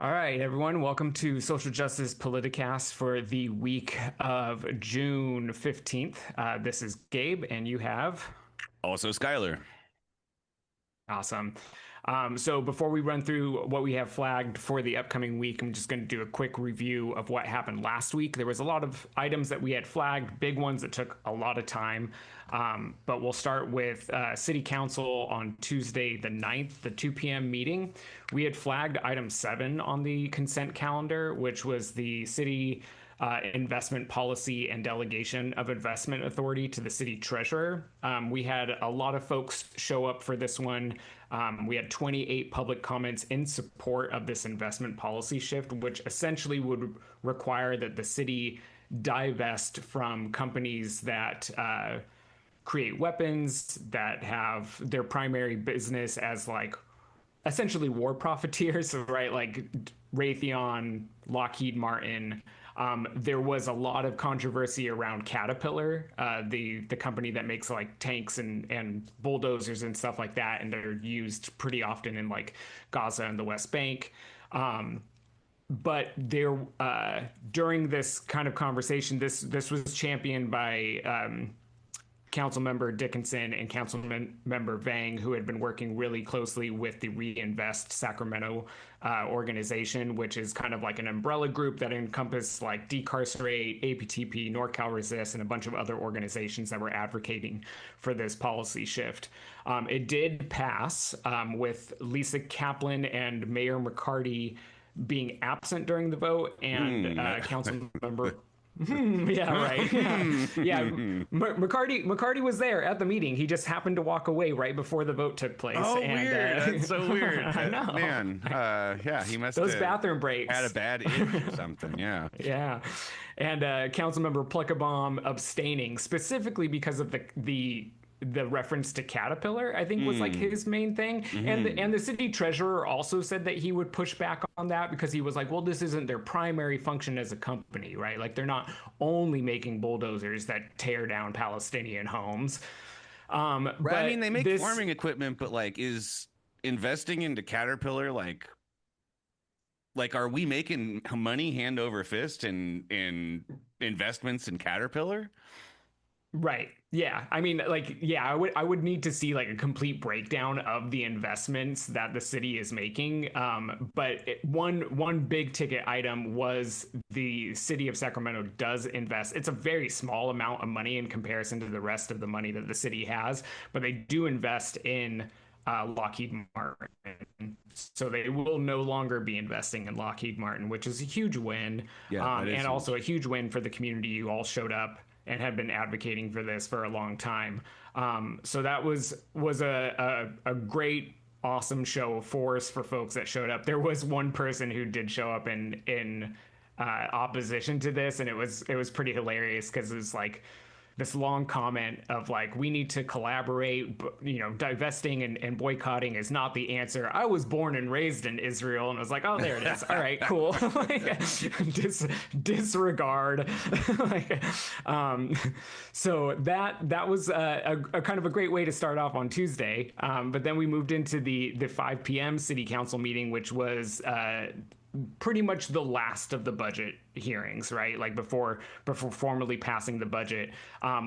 All right, everyone, welcome to Social Justice Politicast for the week of June 15th. This is Gabe, and you have Also, Skylar. awesome. So before we run through what we have flagged for the upcoming week, I'm just going to do a quick review of what happened last week. There was a lot of items that we had flagged, big ones that took a lot of time. But we'll start with City Council on Tuesday the 9th, the 2 p.m. meeting. We had flagged item 7 on the consent calendar, which was the city investment policy and delegation of investment authority to the city treasurer. We had a lot of folks show up for this one. We had 28 public comments in support of this investment policy shift, which essentially would require that the city divest from companies that create weapons, that have their primary business as like essentially war profiteers, right? Like Raytheon, Lockheed Martin. There was a lot of controversy around Caterpillar, the company that makes like tanks and bulldozers and stuff like that, and they're used pretty often in like Gaza and the West Bank. But there, during this kind of conversation, this was championed by council member Dickinson and council member Vang, who had been working really closely with the Reinvest Sacramento organization, which is kind of like an umbrella group that encompassed like Decarcerate, APTP, NorCal Resist, and a bunch of other organizations that were advocating for this policy shift. It did pass with Lisa Kaplan and Mayor McCarty being absent during the vote, and council member yeah, right. Yeah. McCarty was there at the meeting. He just happened to walk away right before the vote took place. Oh, And weird. That's so weird. I know. Man, yeah, he must Those have bathroom had a breaks. bad itch or something. Yeah. Yeah. And Councilmember Pluckabomb abstaining specifically because of the reference to Caterpillar, I think was like his main thing. And the city treasurer also said that he would push back on that because he was like, well, this isn't their primary function as a company, right? Like they're not only making bulldozers that tear down Palestinian homes. Right. I mean, But they make this farming equipment, but like, is investing into Caterpillar like, are we making money hand over fist in investments in Caterpillar? Right. Yeah. I mean, like, yeah, I would need to see like a complete breakdown of the investments that the city is making. But one big ticket item was the city of Sacramento does invest. It's a very small amount of money in comparison to the rest of the money that the city has, but they do invest in Lockheed Martin. So they will no longer be investing in Lockheed Martin, which is a huge win, Yeah, that is and also a huge. huge win for the community. You all showed up and had been advocating for this for a long time. So that was a great, awesome show of force for folks that showed up. There was one person who did show up in opposition to this, and it was pretty hilarious because it was like this long comment of like, we need to collaborate, but divesting and boycotting is not the answer. I was born and raised in Israel, and I was like, oh, there it is. All right, cool. Like, disregard. Like, so that was a kind of a great way to start off on Tuesday. But then we moved into the 5 p.m. city council meeting, which was pretty much the last of the budget hearings, right? Like before formally passing the budget,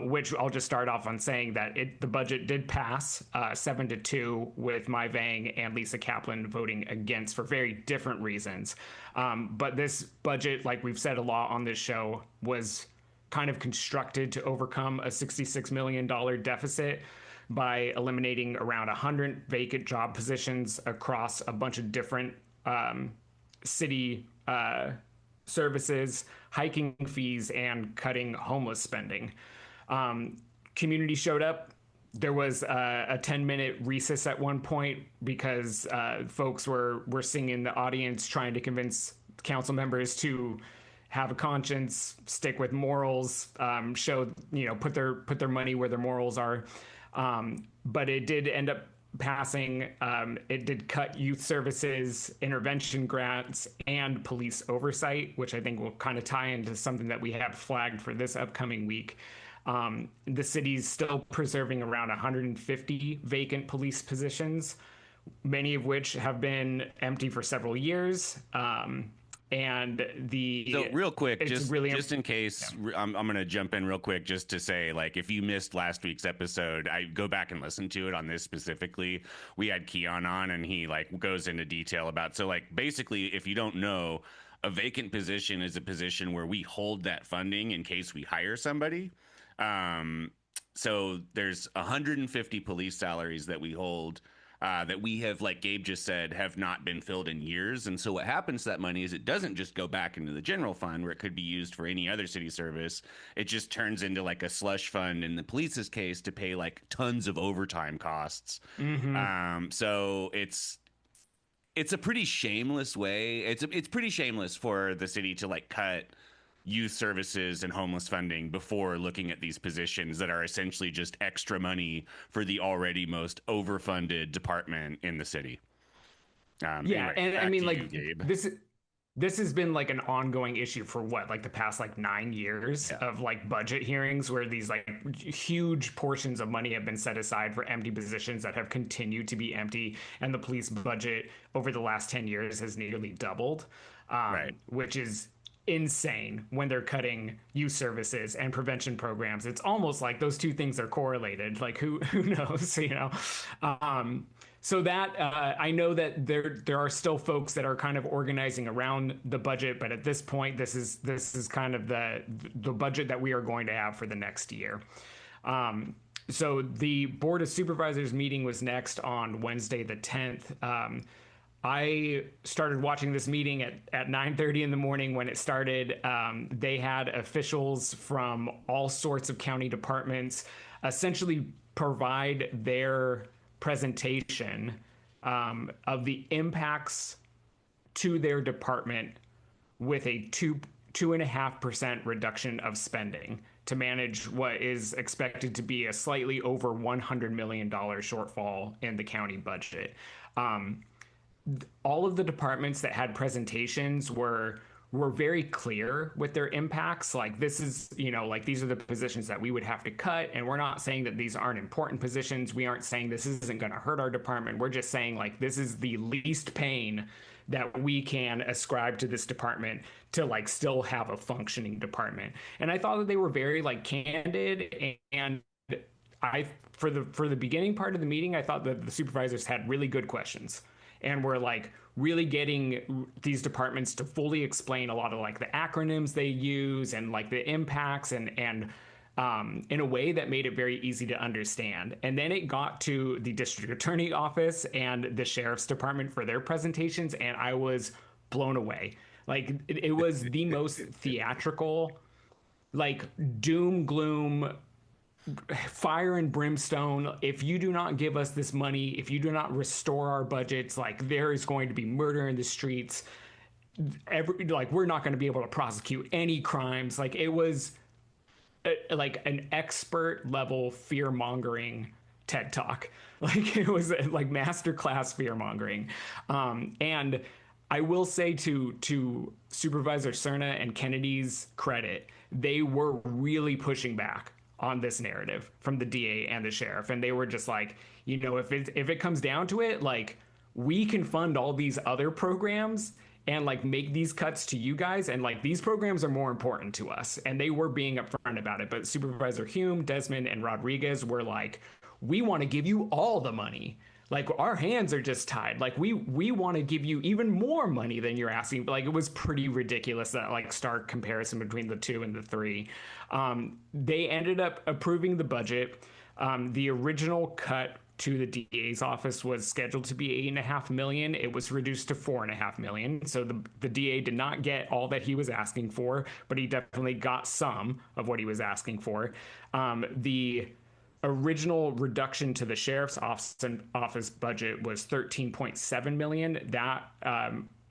which I'll just start off on saying that the budget did pass 7-2 with Mai Vang and Lisa Kaplan voting against for very different reasons. But this budget, like we've said a lot on this show, was kind of constructed to overcome a $66 million deficit by eliminating around 100 vacant job positions across a bunch of different city services, hiking fees, and cutting homeless spending. Community showed up. There was a 10-minute recess at one point because folks were singing in the audience trying to convince council members to have a conscience, stick with morals, show put their money where their morals are. But it did end up passing. It did cut youth services, intervention grants, and police oversight, which I think will kind of tie into something that we have flagged for this upcoming week. The city's still preserving around 150 vacant police positions, many of which have been empty for several years. And So real quick, it's really, just in yeah. case, I'm gonna jump in real quick just to say, like, if you missed last week's episode, I go back and listen to it on this specifically. We had Keon on, and he like goes into detail about, so like basically, if you don't know, a vacant position is a position where we hold that funding in case we hire somebody. Um, so there's 150 police salaries that we hold, that we have, like Gabe just said, have not been filled in years. And so what happens to that money is it doesn't just go back into the general fund where it could be used for any other city service. It just turns into like a slush fund in the police's case to pay like tons of overtime costs. Hmm. So it's a pretty shameless way. It's pretty shameless for the city to like cut youth services and homeless funding before looking at these positions that are essentially just extra money for the already most overfunded department in the city. Yeah, Anyway, and I back mean, to you, like Gabe. this has been like an ongoing issue for what, like the past like 9 years Yeah. of like budget hearings where these like huge portions of money have been set aside for empty positions that have continued to be empty, and the police budget over the last 10 years has nearly doubled, Right. which is insane when they're cutting youth services and prevention programs. It's almost like those two things are correlated. Like who knows, you know? Um, so that I know that there are still folks that are kind of organizing around the budget, but at this point, this is kind of the budget that we are going to have for the next year. So the Board of Supervisors meeting was next on Wednesday the 10th. I started watching this meeting at 9:30 in the morning when it started. They had officials from all sorts of county departments essentially provide their presentation of the impacts to their department with a 2.5% reduction of spending to manage what is expected to be a slightly over $100 million shortfall in the county budget. All of the departments that had presentations were very clear with their impacts. Like, this is, you know, like these are the positions that we would have to cut, and we're not saying that these aren't important positions. We aren't saying this isn't going to hurt our department. We're just saying like this is the least pain that we can ascribe to this department to like still have a functioning department. And I thought that they were very like candid, and I for the beginning part of the meeting, I thought that the supervisors had really good questions and were like really getting these departments to fully explain a lot of like the acronyms they use and like the impacts, and in a way that made it very easy to understand. And then it got to the district attorney office and the sheriff's department for their presentations, and I was blown away. Like it was the most theatrical, like doom gloom, fire and brimstone. If you do not give us this money, if you do not restore our budgets, like there is going to be murder in the streets. Like we're not going to be able to prosecute any crimes. Like it was like an expert level fear mongering TED talk. Like it was like masterclass fear mongering. And I will say to Supervisor Cerna and Kennedy's credit, they were really pushing back on this narrative from the DA and the sheriff, and they were just like, you know, if it comes down to it, like we can fund all these other programs and like make these cuts to you guys, and like these programs are more important to us. And they were being upfront about it. But Supervisor Hume, Desmond, and Rodriguez were like, we want to give you all the money. Like our hands are just tied. Like we want to give you even more money than you're asking. Like it was pretty ridiculous, that like stark comparison between the two and the three. They ended up approving the budget. The original cut to the DA's office was scheduled to be $8.5 million. It was reduced to $4.5 million. So the DA did not get all that he was asking for, but he definitely got some of what he was asking for. The original reduction to the sheriff's office budget was 13.7 million. That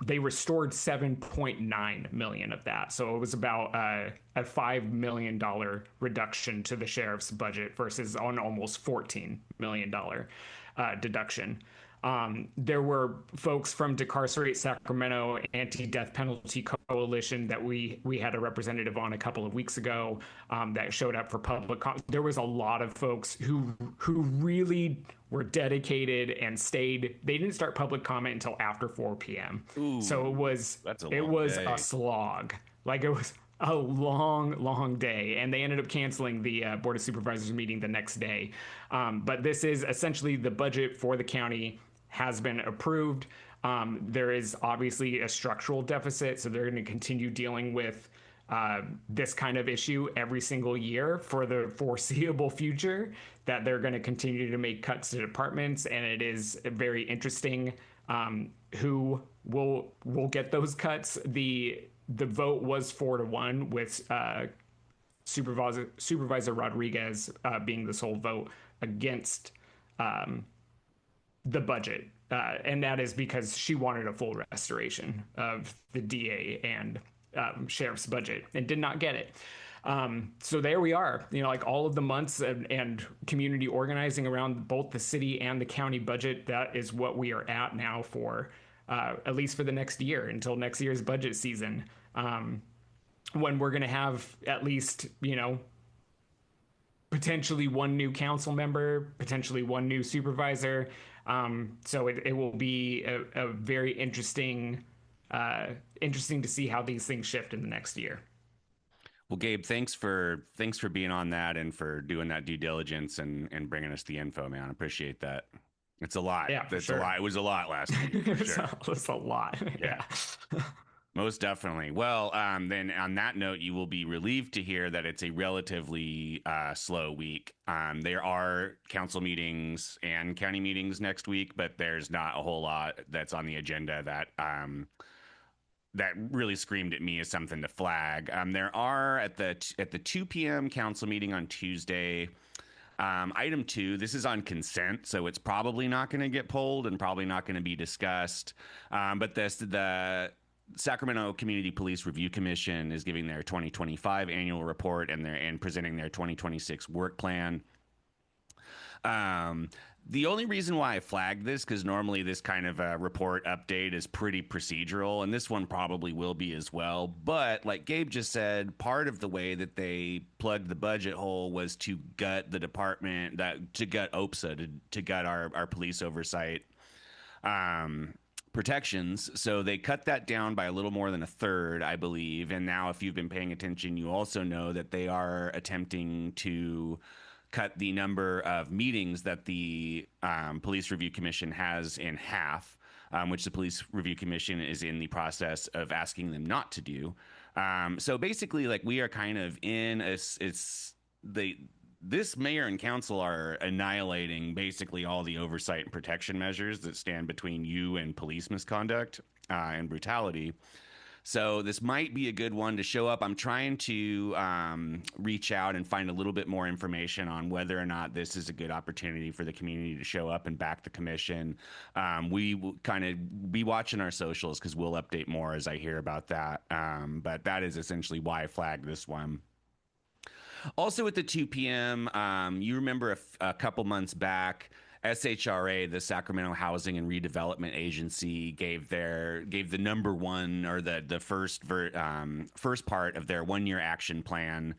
they restored 7.9 million of that, so it was about a $5 million reduction to the sheriff's budget versus an almost $14 million deduction. There were folks from Decarcerate Sacramento Anti-Death Penalty Coalition that we had a representative on a couple of weeks ago that showed up for there was a lot of folks who really were dedicated and stayed. They didn't start public comment until after 4 p.m. So Ooh, that's a it long was a day. slog. Like it was a long day, and they ended up canceling the Board of Supervisors meeting the next day. But this is essentially the budget for the county has been approved. There is obviously a structural deficit, so they're going to continue dealing with this kind of issue every single year for the foreseeable future. That they're going to continue to make cuts to departments, and it is very interesting who will get those cuts. The vote was 4-1 with Supervisor Rodriguez being the sole vote against the budget. And that is because she wanted a full restoration of the DA and sheriff's budget and did not get it. So there we are, like all of the months and community organizing around both the city and the county budget. That is what we are at now for at least for the next year until next year's budget season. When we're going to have at least, potentially one new council member, potentially one new supervisor. So it will be a very interesting to see how these things shift in the next year. Well, Gabe, thanks for being on that and for doing that due diligence and bringing us the info, man. I appreciate that. It's a lot. Yeah, That's sure. a lot. It was a lot last week. For sure. It's a lot. Yeah. Most definitely. Well, then on that note, you will be relieved to hear that it's a relatively slow week. There are council meetings and county meetings next week, but there's not a whole lot that's on the agenda that really screamed at me as something to flag. There are at the 2 p.m. council meeting on Tuesday. Item 2, this is on consent, so it's probably not going to get pulled and probably not going to be discussed. But the Sacramento Community Police Review Commission is giving their 2025 annual report and presenting their 2026 work plan. The only reason why I flagged this, because normally this kind of a report update is pretty procedural, and this one probably will be as well. But like Gabe just said, part of the way that they plugged the budget hole was to gut the department, to gut OPSA, to gut our police oversight protections. So they cut that down by a little more than a third, I believe. And now, if you've been paying attention, you also know that they are attempting to cut the number of meetings that the Police Review Commission has in half, which the Police Review Commission is in the process of asking them not to do. So basically, like, we are kind of in this mayor and council are annihilating basically all the oversight and protection measures that stand between you and police misconduct and brutality. So this might be a good one to show up. I'm trying to reach out and find a little bit more information on whether or not this is a good opportunity for the community to show up and back the commission. We will kind of be watching our socials because we'll update more as I hear about that. But that is essentially why I flagged this one. Also at the 2 p.m., you remember a couple months back, SHRA, the Sacramento Housing and Redevelopment Agency, gave the number one, or the first part of their 1-year action plan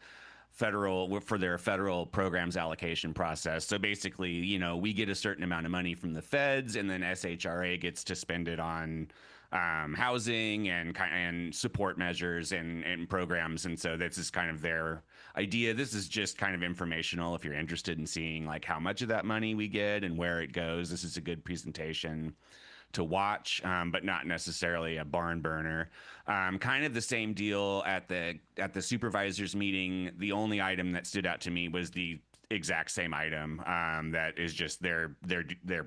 for their federal programs allocation process. So basically, we get a certain amount of money from the feds, and then SHRA gets to spend it on housing and support measures and programs. And so this is kind of their idea. This is just kind of informational if you're interested in seeing like how much of that money we get and where it goes. This is a good presentation to watch, but not necessarily a barn burner. Kind of the same deal at the supervisors meeting. The only item that stood out to me was the exact same item, that is just they're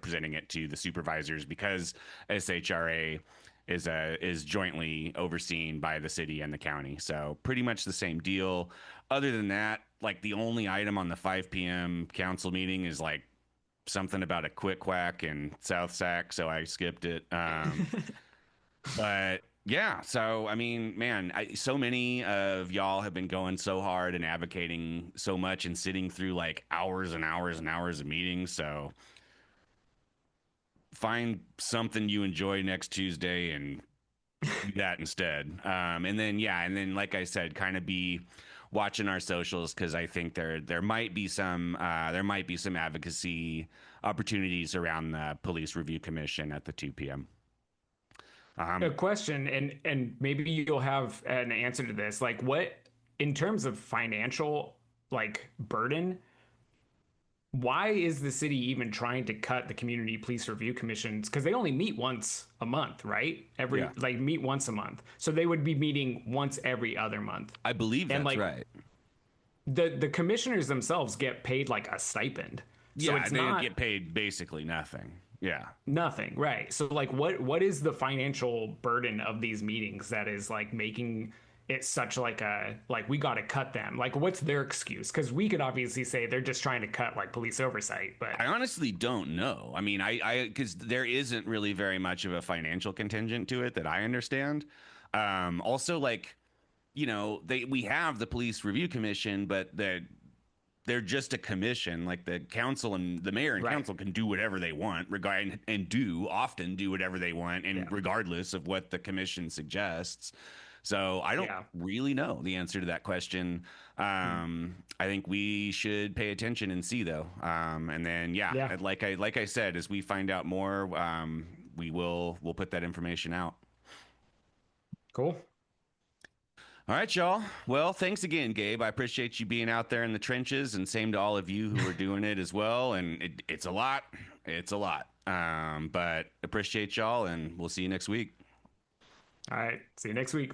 presenting it to the supervisors because SHRA is jointly overseen by the city and the county. So pretty much the same deal. Other than that, like, the only item on the 5 p.m. council meeting is like something about a quick quack in South Sac, so I skipped it. But yeah, so I mean, man, so many of y'all have been going so hard and advocating so much and sitting through like hours and hours and hours of meetings. So find something you enjoy next Tuesday and do that instead. And then yeah, and then like I said, kind of be watching our socials because I think there might be some advocacy opportunities around the Police Review Commission at the 2 p.m. A question, and maybe you'll have an answer to this. Like, what in terms of financial like burden? Why is the city even trying to cut the community police review commissions? Because they only meet once a month, right? Yeah, Like meet once a month, so they would be meeting once every other month. I believe And that's like right. the commissioners themselves get paid like a stipend, so Yeah, it's they not get paid basically nothing. Yeah. nothing, right? So like, what is the financial burden of these meetings that is like making it such like a like we got to cut them? Like, what's their excuse? Because we could obviously say they're just trying to cut like police oversight, but I honestly don't know. I mean, because there isn't really very much of a financial contingent to it that I understand. Also, like, we have the Police Review Commission, but they're just a commission. Like the council and the mayor and right, council can do whatever they want, regard and do often do whatever they want, and yeah, regardless of what the commission suggests. So I don't yeah. really know the answer to that question. I think we should pay attention and see though. And then yeah, Yeah, like I said, as we find out more, we'll put that information out. cool. All right, y'all. Well, thanks again, Gabe. I appreciate you being out there in the trenches, and same to all of you who are doing it as well. And it's a lot. It's a lot. But appreciate y'all, and we'll see you next week. All right, see you next week.